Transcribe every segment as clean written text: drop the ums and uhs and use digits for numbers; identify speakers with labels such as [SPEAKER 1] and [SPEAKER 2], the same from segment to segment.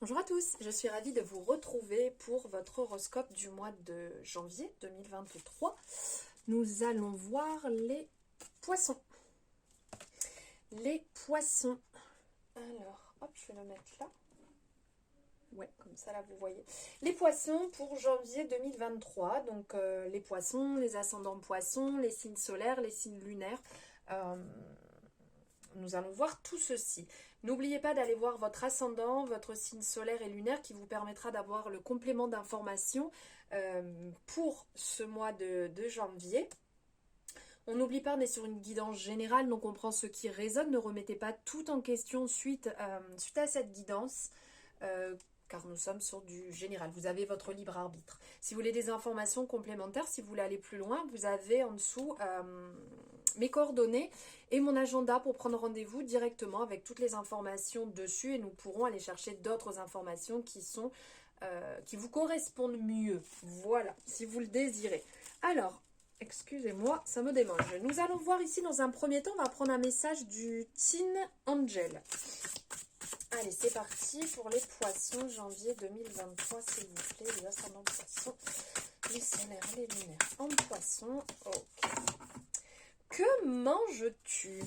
[SPEAKER 1] Bonjour à tous, je suis ravie de vous retrouver pour votre horoscope du mois de janvier 2023. Nous allons voir les poissons. Les poissons. Alors, hop, je vais le mettre là. Ouais, comme ça là vous voyez. Les poissons pour janvier 2023. Donc les poissons, les ascendants poissons, les signes solaires, les signes lunaires. Nous allons voir tout ceci. N'oubliez pas d'aller voir votre ascendant, votre signe solaire et lunaire qui vous permettra d'avoir le complément d'information pour ce mois de janvier. On n'oublie pas, on est sur une guidance générale, donc on prend ce qui résonne. Ne remettez pas tout en question suite à cette guidance, car nous sommes sur du général. Vous avez votre libre arbitre. Si vous voulez des informations complémentaires, si vous voulez aller plus loin, vous avez en dessous mes coordonnées et mon agenda pour prendre rendez-vous directement avec toutes les informations dessus, et nous pourrons aller chercher d'autres informations qui vous correspondent mieux. Voilà, si vous le désirez. Alors, excusez-moi, ça me démange. Nous allons voir ici dans un premier temps, on va prendre un message du Teen Angel. Allez, c'est parti pour les poissons, janvier 2023, s'il vous plaît, les ascendants poissons, les solaires, les lunaires en poissons. Ok. Que manges-tu?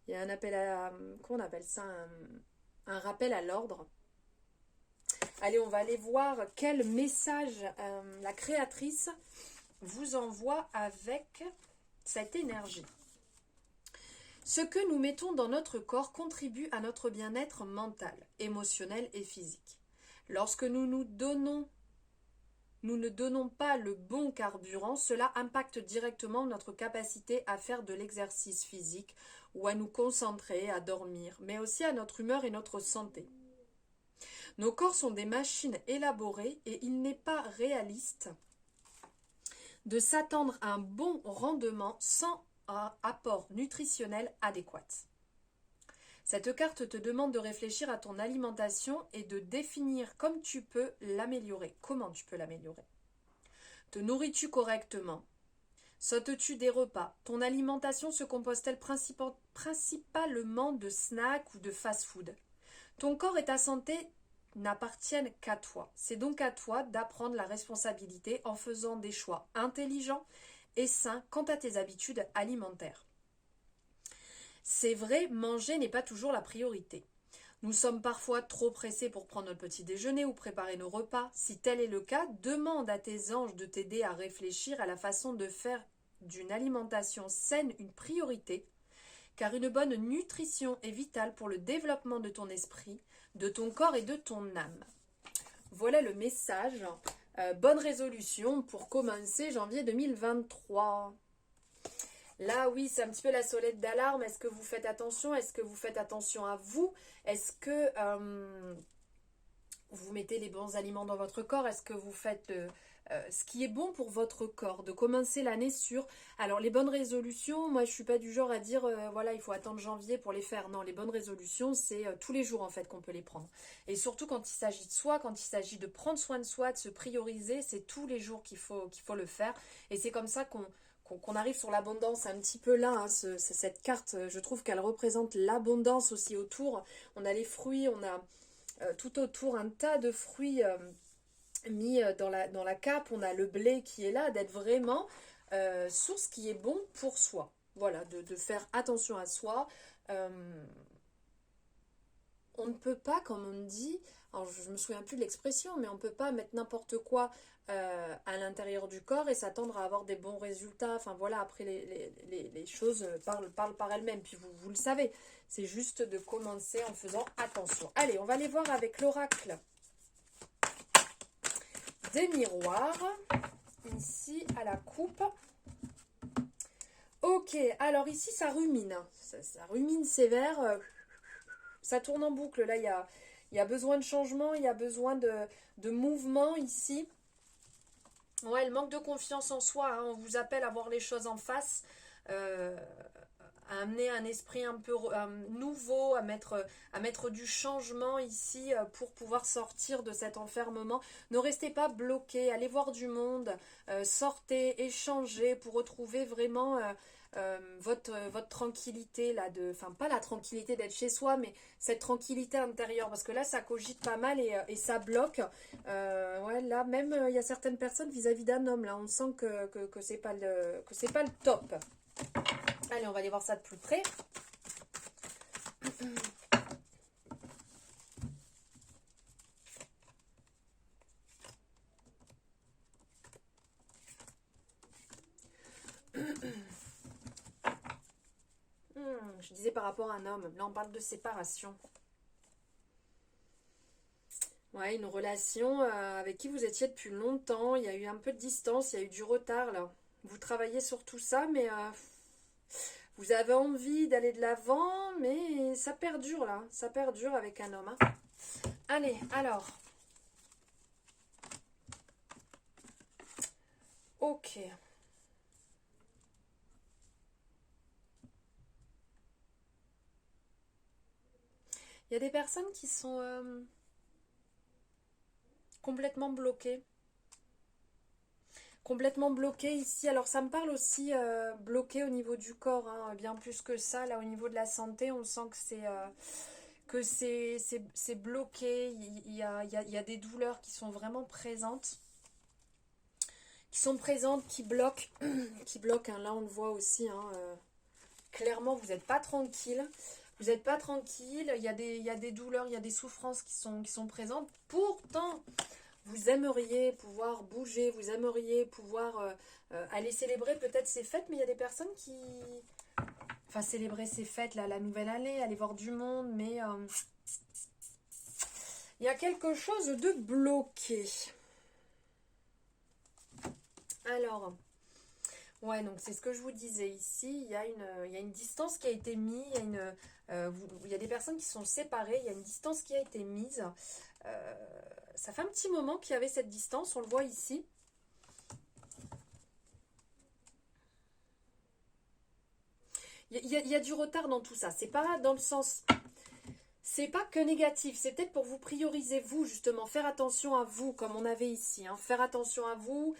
[SPEAKER 1] Il y a un appel à... Comment on appelle ça? Un rappel à l'ordre. Allez, on va aller voir quel message la créatrice vous envoie avec cette énergie. Ce que nous mettons dans notre corps contribue à notre bien-être mental, émotionnel et physique. Lorsque nous ne donnons pas le bon carburant, cela impacte directement notre capacité à faire de l'exercice physique ou à nous concentrer, à dormir, mais aussi à notre humeur et notre santé. Nos corps sont des machines élaborées et il n'est pas réaliste de s'attendre à un bon rendement sans un apport nutritionnel adéquat. Cette carte te demande de réfléchir à ton alimentation et de définir comme tu peux l'améliorer. Comment tu peux l'améliorer? Te nourris-tu correctement? Sautes-tu des repas? Ton alimentation se compose-t-elle principalement de snacks ou de fast-food? Ton corps et ta santé n'appartiennent qu'à toi. C'est donc à toi d'apprendre la responsabilité en faisant des choix intelligents et sain quant à tes habitudes alimentaires. C'est vrai, manger n'est pas toujours la priorité. Nous sommes parfois trop pressés pour prendre notre petit déjeuner ou préparer nos repas. Si tel est le cas, demande à tes anges de t'aider à réfléchir à la façon de faire d'une alimentation saine une priorité, car une bonne nutrition est vitale pour le développement de ton esprit, de ton corps et de ton âme. Voilà le message. Bonne résolution pour commencer janvier 2023. Là, oui, c'est un petit peu la sonnette d'alarme. Est-ce que vous faites attention? Est-ce que vous faites attention à vous? Est-ce que vous mettez les bons aliments dans votre corps? Est-ce que vous faites ce qui est bon pour votre corps? De commencer l'année sur... Alors, les bonnes résolutions, moi, je ne suis pas du genre à dire, voilà, il faut attendre janvier pour les faire. Non, les bonnes résolutions, c'est tous les jours, en fait, qu'on peut les prendre. Et surtout, quand il s'agit de soi, quand il s'agit de prendre soin de soi, de se prioriser, c'est tous les jours qu'il faut le faire. Et c'est comme ça qu'on arrive sur l'abondance un petit peu là, hein, cette carte, je trouve qu'elle représente l'abondance aussi autour. On a les fruits, on a tout autour un tas de fruits mis dans la cape, on a le blé qui est là, d'être vraiment sur ce qui est bon pour soi. Voilà, de faire attention à soi. On ne peut pas, comme on dit, alors je ne me souviens plus de l'expression, mais on ne peut pas mettre n'importe quoi à l'intérieur du corps et s'attendre à avoir des bons résultats. Enfin voilà, après les choses parlent par elles-mêmes, puis vous le savez. C'est juste de commencer en faisant attention. Allez, on va aller voir avec l'oracle des miroirs, ici à la coupe. Ok, alors ici ça rumine, ça rumine sévère, ça tourne en boucle, là il y a besoin de changement, il y a besoin de mouvement ici. Ouais, elle manque de confiance en soi, hein. On vous appelle à voir les choses en face, à amener un esprit un peu nouveau, à mettre du changement ici pour pouvoir sortir de cet enfermement. Ne restez pas bloqués, allez voir du monde, sortez, échangez pour retrouver vraiment votre tranquillité là enfin pas la tranquillité d'être chez soi, mais cette tranquillité intérieure, parce que là ça cogite pas mal et ça bloque. Ouais, là même il y a certaines personnes vis-à-vis d'un homme, là on sent que c'est pas le top. Allez, on va aller voir ça de plus près. Je disais par rapport à un homme, là on parle de séparation. Ouais, une relation avec qui vous étiez depuis longtemps, il y a eu un peu de distance, il y a eu du retard là. Vous travaillez sur tout ça, mais vous avez envie d'aller de l'avant, mais ça perdure là, ça perdure avec un homme. Hein. Allez, alors. Ok. Il y a des personnes qui sont complètement bloquées. Complètement bloquées ici. Alors ça me parle aussi bloqué au niveau du corps, hein, bien plus que ça. Là au niveau de la santé, on sent que c'est bloqué. Il y a des douleurs qui sont vraiment présentes. Qui bloquent. Qui bloquent, hein. Là on le voit aussi. Hein, clairement, vous n'êtes pas tranquille. Vous n'êtes pas tranquille. Il y a des douleurs, il y a des souffrances qui sont présentes. Pourtant, vous aimeriez pouvoir bouger, vous aimeriez pouvoir aller célébrer peut-être ces fêtes, mais il y a des personnes qui... Enfin, célébrer ces fêtes, là, la nouvelle année, aller voir du monde, mais il y a quelque chose de bloqué. Alors, ouais, donc c'est ce que je vous disais ici, il y a une distance qui a été mise, il y a des personnes qui sont séparées, il y a une distance qui a été mise. Ça fait un petit moment qu'il y avait cette distance, on le voit ici. Il y a du retard dans tout ça. C'est pas dans le sens... C'est pas que négatif. C'est peut-être pour vous prioriser, vous, justement. Faire attention à vous, comme on avait ici. Hein. Faire attention à vous.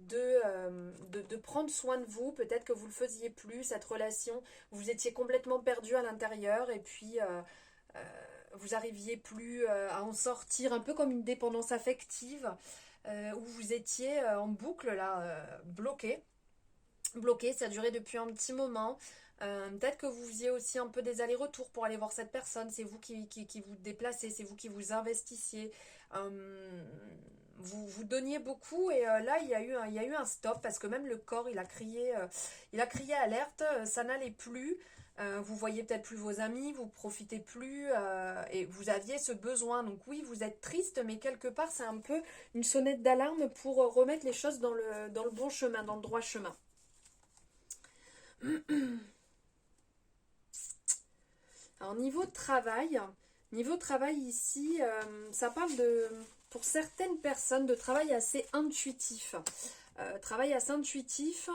[SPEAKER 1] De prendre soin de vous. Peut-être que vous le faisiez plus, cette relation. Vous étiez complètement perdu à l'intérieur. Et puis... vous arriviez plus à en sortir, un peu comme une dépendance affective, où vous étiez en boucle, là, bloqué. Bloqué, ça durait depuis un petit moment. Peut-être que vous faisiez aussi un peu des allers-retours pour aller voir cette personne. C'est vous qui vous déplacez, c'est vous qui vous investissiez. Vous donniez beaucoup et là il y a eu un stop parce que même le corps il a crié alerte, ça n'allait plus. Vous voyez peut-être plus vos amis, vous profitez plus et vous aviez ce besoin. Donc oui, vous êtes triste, mais quelque part c'est un peu une sonnette d'alarme pour remettre les choses dans le bon chemin, dans le droit chemin. Alors niveau travail ici, ça parle de, pour certaines personnes, de travail assez intuitif. Travail assez intuitif.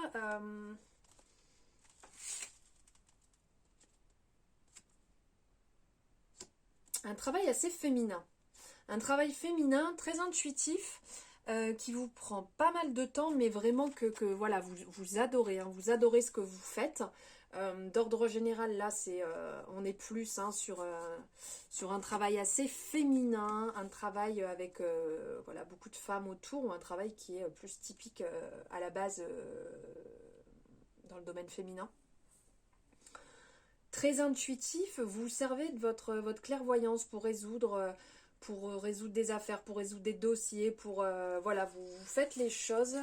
[SPEAKER 1] Un travail assez féminin. Un travail féminin très intuitif qui vous prend pas mal de temps, mais vraiment que voilà, vous adorez. Hein, vous adorez ce que vous faites. D'ordre général, là, on est plus hein, sur un travail assez féminin, un travail avec voilà, beaucoup de femmes autour, ou un travail qui est plus typique à la base dans le domaine féminin. Très intuitif, vous servez de votre clairvoyance pour résoudre des affaires, pour résoudre des dossiers, voilà, vous faites les choses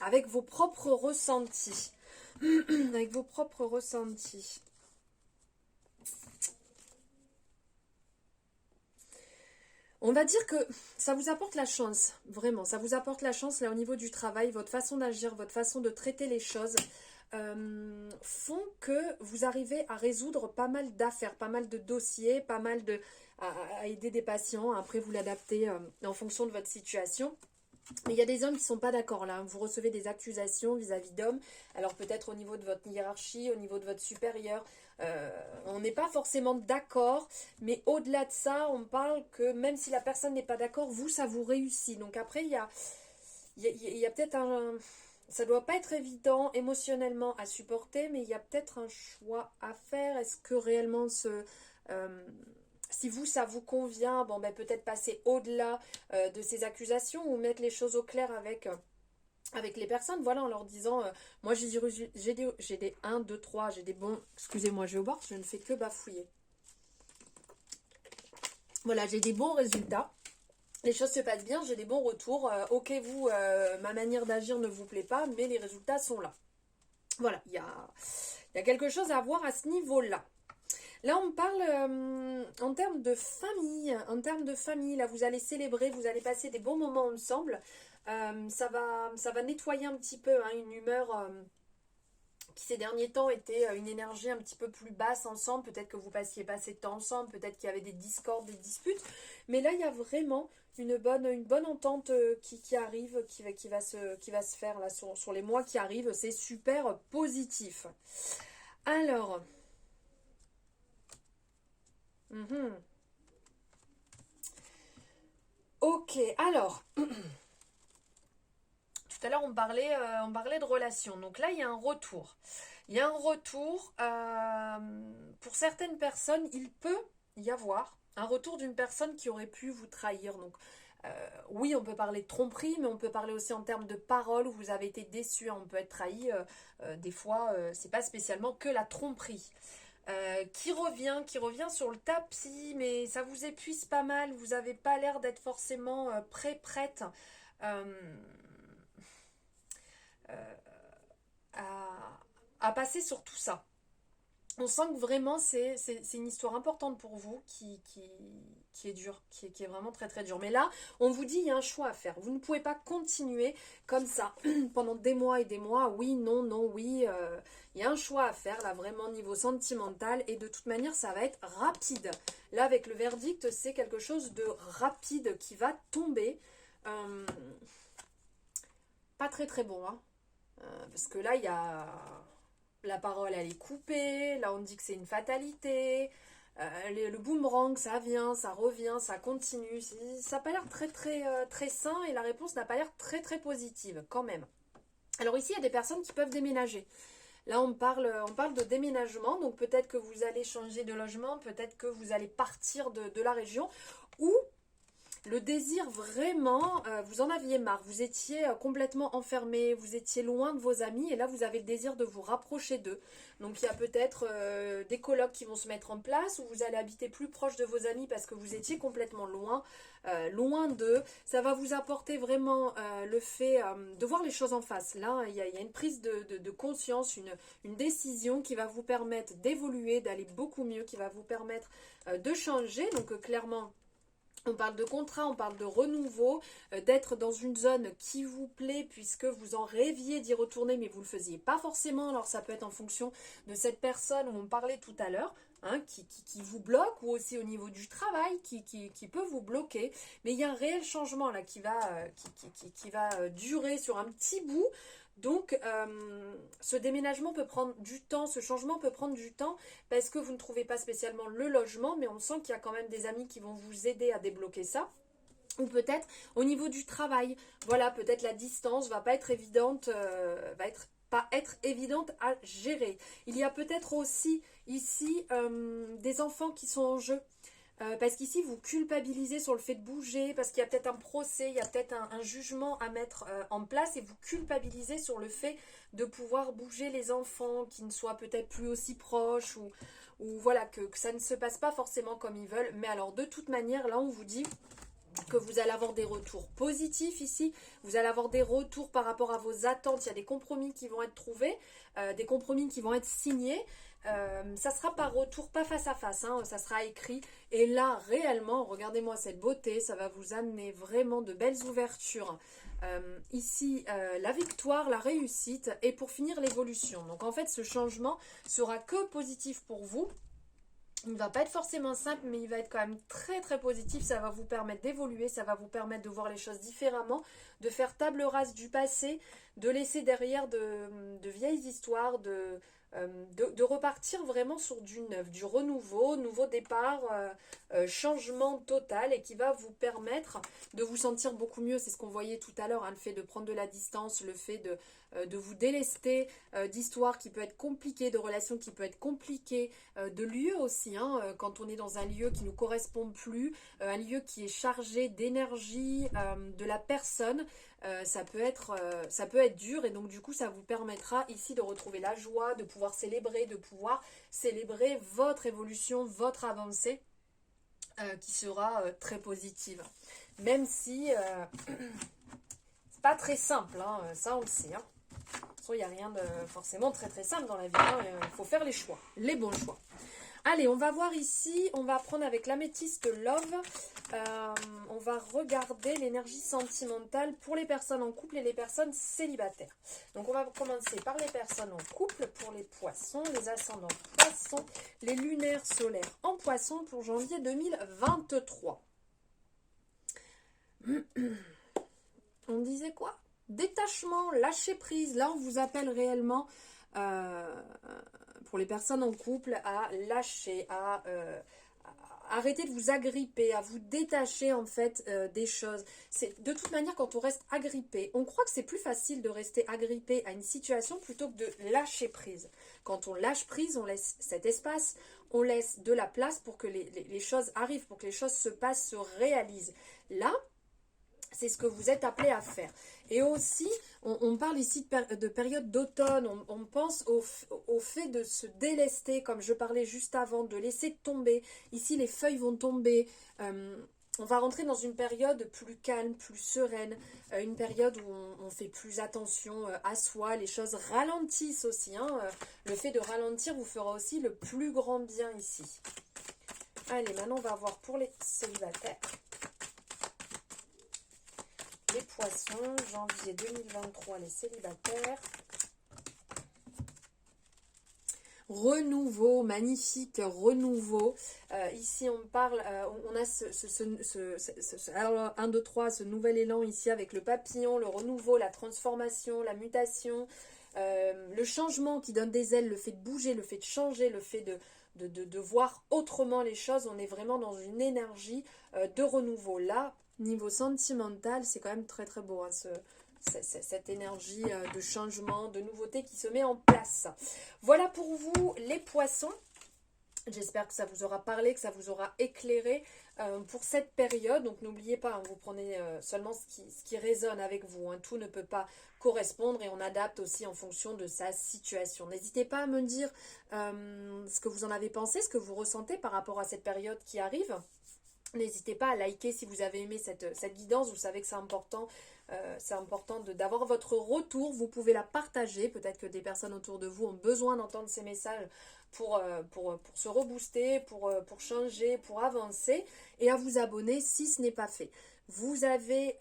[SPEAKER 1] avec vos propres ressentis. Avec vos propres ressentis. On va dire que ça vous apporte la chance, vraiment. Ça vous apporte la chance là au niveau du travail, votre façon d'agir, votre façon de traiter les choses. Font que vous arrivez à résoudre pas mal d'affaires, pas mal de dossiers, pas mal à aider des patients. Après, vous l'adaptez en fonction de votre situation. Mais il y a des hommes qui ne sont pas d'accord là. Vous recevez des accusations vis-à-vis d'hommes. Alors peut-être au niveau de votre hiérarchie, au niveau de votre supérieur. On n'est pas forcément d'accord. Mais au-delà de ça, on parle que même si la personne n'est pas d'accord, vous, ça vous réussit. Donc après, il y a peut-être un... Ça doit pas être évident émotionnellement à supporter, mais il y a peut-être un choix à faire. Est-ce que réellement euh, si vous, ça vous convient, bon, ben, peut-être passer au-delà de ces accusations ou mettre les choses au clair avec les personnes, voilà, en leur disant, moi j'ai des 1, 2, 3, j'ai des bons, excusez-moi, je vais au bord, je ne fais que bafouiller. Voilà, j'ai des bons résultats. Les choses se passent bien, j'ai des bons retours. Ok, vous, ma manière d'agir ne vous plaît pas, mais les résultats sont là. Voilà, il y a quelque chose à voir à ce niveau-là. Là, on parle en termes de famille. En termes de famille, là, vous allez célébrer, vous allez passer des bons moments ensemble. Ça va nettoyer un petit peu hein, une humeur qui ces derniers temps était une énergie un petit peu plus basse ensemble. Peut-être que vous passiez pas assez de temps ensemble, peut-être qu'il y avait des discordes, des disputes. Mais là, il y a vraiment une bonne entente qui arrive, qui va se faire là, sur les mois qui arrivent. C'est super positif. Alors, mhm. Ok, alors, tout à l'heure on parlait de relations. Donc là, il y a un retour. Il y a un retour. Pour certaines personnes, il peut y avoir un retour d'une personne qui aurait pu vous trahir. Donc oui, on peut parler de tromperie, mais on peut parler aussi en termes de paroles où vous avez été déçu. On peut être trahi. Des fois, c'est pas spécialement que la tromperie. Qui revient sur le tapis, mais ça vous épuise pas mal. Vous n'avez pas l'air d'être forcément prête euh, euh, à, à passer sur tout ça. On sent que vraiment c'est une histoire importante pour vous qui est dure, qui est vraiment très très dure. Mais là, on vous dit, il y a un choix à faire. Vous ne pouvez pas continuer comme ça pendant des mois et des mois. Oui, non, non, oui. Il y a un choix à faire là vraiment niveau sentimental et de toute manière, ça va être rapide. Là, avec le verdict, c'est quelque chose de rapide qui va tomber. Euh, Pas très très bon, hein. Parce que là, il y a la parole elle est coupée, là on dit que c'est une fatalité, le boomerang ça vient, ça revient, ça continue, ça n'a pas l'air très très très sain et la réponse n'a pas l'air très très positive quand même. Alors ici il y a des personnes qui peuvent déménager. Là on parle de déménagement, donc peut-être que vous allez changer de logement, peut-être que vous allez partir de la région ou le désir vraiment, vous en aviez marre, vous étiez complètement enfermé, vous étiez loin de vos amis et là vous avez le désir de vous rapprocher d'eux. Donc il y a peut-être des colocs qui vont se mettre en place ou vous allez habiter plus proche de vos amis parce que vous étiez complètement loin, loin d'eux. Ça va vous apporter vraiment le fait de voir les choses en face. Là il y a une prise de conscience, une décision qui va vous permettre d'évoluer, d'aller beaucoup mieux, qui va vous permettre de changer. Donc clairement... On parle de contrat, on parle de renouveau, d'être dans une zone qui vous plaît puisque vous en rêviez d'y retourner mais vous ne le faisiez pas forcément. Alors ça peut être en fonction de cette personne où on parlait tout à l'heure, hein, qui vous bloque ou aussi au niveau du travail qui peut vous bloquer. Mais il y a un réel changement là qui va durer sur un petit bout. Donc, ce déménagement peut prendre du temps, ce changement peut prendre du temps parce que vous ne trouvez pas spécialement le logement, mais on sent qu'il y a quand même des amis qui vont vous aider à débloquer ça. Ou peut-être au niveau du travail, voilà, peut-être la distance va pas être évidente, pas être évidente à gérer. Il y a peut-être aussi ici des enfants qui sont en jeu. Parce qu'ici, vous culpabilisez sur le fait de bouger, parce qu'il y a peut-être un procès, il y a peut-être un jugement à mettre en place, et vous culpabilisez sur le fait de pouvoir bouger les enfants, qui ne soient peut-être plus aussi proches, ou voilà, que ça ne se passe pas forcément comme ils veulent. Mais alors, de toute manière, là, on vous dit que vous allez avoir des retours positifs ici, vous allez avoir des retours par rapport à vos attentes, il y a des compromis qui vont être trouvés, des compromis qui vont être signés, ça sera par retour, pas face à face, hein, ça sera écrit, et là réellement, regardez-moi cette beauté, ça va vous amener vraiment de belles ouvertures, ici la victoire, la réussite, et pour finir l'évolution. Donc en fait ce changement sera que positif pour vous. Il ne va pas être forcément simple, mais il va être quand même très très positif. Ça va vous permettre d'évoluer, ça va vous permettre de voir les choses différemment, de faire table rase du passé, de laisser derrière de vieilles histoires, de repartir vraiment sur du neuf, du renouveau, nouveau départ, changement total et qui va vous permettre de vous sentir beaucoup mieux. C'est ce qu'on voyait tout à l'heure, hein, le fait de prendre de la distance, le fait de vous délester d'histoires qui peut être compliquées, de relations qui peut être compliquées, de lieux aussi, hein, quand on est dans un lieu qui ne nous correspond plus, un lieu qui est chargé d'énergie de la personne. Ça peut être dur et donc du coup ça vous permettra ici de retrouver la joie, de pouvoir célébrer votre évolution, votre avancée qui sera très positive. Même si c'est pas très simple, hein, ça on le sait. Hein. De toute façon, il n'y a rien de forcément très très simple dans la vie. Hein, il faut faire les choix, les bons choix. Allez, on va voir ici, on va prendre avec l'améthyste Love, on va regarder l'énergie sentimentale pour les personnes en couple et les personnes célibataires. Donc on va commencer par les personnes en couple, pour les poissons, les ascendants poissons, les lunaires solaires en poissons pour janvier 2023. On disait quoi? Détachement, lâcher prise, là on vous appelle réellement... pour les personnes en couple, à lâcher, à arrêter de vous agripper, à vous détacher en fait des choses. De toute manière, quand on reste agrippé, on croit que c'est plus facile de rester agrippé à une situation plutôt que de lâcher prise. Quand on lâche prise, on laisse cet espace, on laisse de la place pour que les choses arrivent, pour que les choses se passent, se réalisent. Là, c'est ce que vous êtes appelé à faire. Et aussi, on parle ici de période d'automne, on pense au fait de se délester, comme je parlais juste avant, de laisser tomber. Ici, les feuilles vont tomber. On va rentrer dans une période plus calme, plus sereine, une période où on fait plus attention à soi, les choses ralentissent aussi. Hein. Le fait de ralentir vous fera aussi le plus grand bien ici. Allez, maintenant on va voir pour les célibataires. Les poissons, janvier 2023, les célibataires. Renouveau, magnifique renouveau. Ici, on parle, on a alors, 1, 2, 3, ce nouvel élan ici avec le papillon, le renouveau, la transformation, la mutation, le changement qui donne des ailes, le fait de bouger, le fait de changer, le fait de voir autrement les choses. On est vraiment dans une énergie de renouveau. Là, niveau sentimental, c'est quand même très très beau, hein, cette énergie de changement, de nouveauté qui se met en place. Voilà pour vous les poissons. J'espère que ça vous aura parlé, que ça vous aura éclairé pour cette période. Donc n'oubliez pas, hein, vous prenez seulement ce qui résonne avec vous. Hein. Tout ne peut pas correspondre et on adapte aussi en fonction de sa situation. N'hésitez pas à me dire ce que vous en avez pensé, ce que vous ressentez par rapport à cette période qui arrive. N'hésitez pas à liker si vous avez aimé cette guidance. Vous savez que c'est important d'avoir votre retour. Vous pouvez la partager. Peut-être que des personnes autour de vous ont besoin d'entendre ces messages pour se rebooster, pour changer, pour avancer. Et à vous abonner si ce n'est pas fait. Vous avez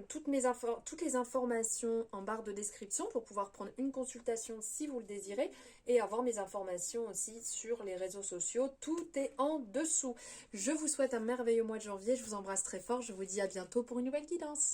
[SPEAKER 1] toutes les informations en barre de description pour pouvoir prendre une consultation si vous le désirez et avoir mes informations aussi sur les réseaux sociaux. Tout est en dessous. Je vous souhaite un merveilleux mois de janvier. Je vous embrasse très fort. Je vous dis à bientôt pour une nouvelle guidance.